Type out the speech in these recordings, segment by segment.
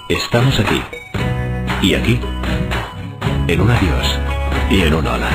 Estamos aquí. Y aquí. En un adiós. Y en un hola.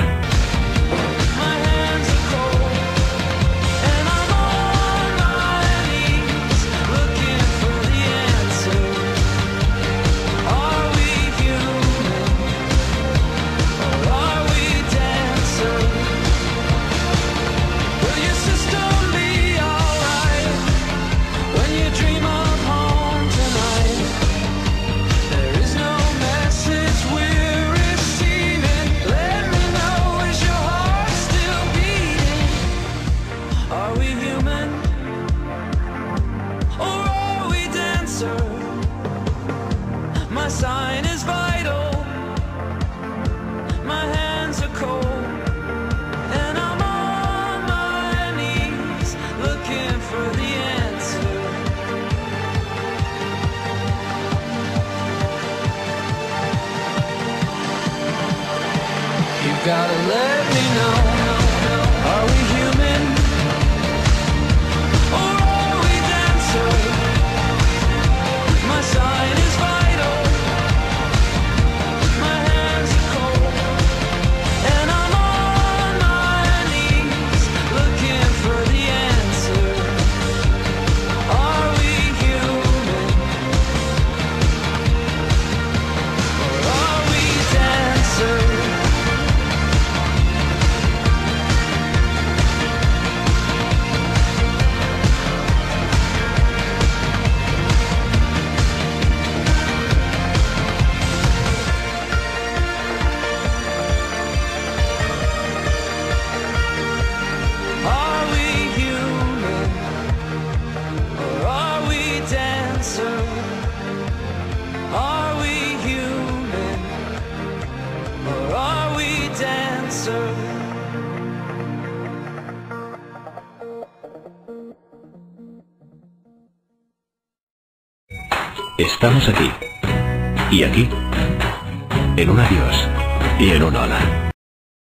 My sign is vital. My hands are cold, and I'm on my knees looking for the answer. You gotta let me know. Are we human? Or are we dancer? My sign is vital. My hands are cold, and I'm on my knees looking for the answer. Are we human? Or are we dancer? Are we human, or are we dancer? Are we human, or are we dancer? Estamos aquí. Y aquí. En un adiós. Y en un hola.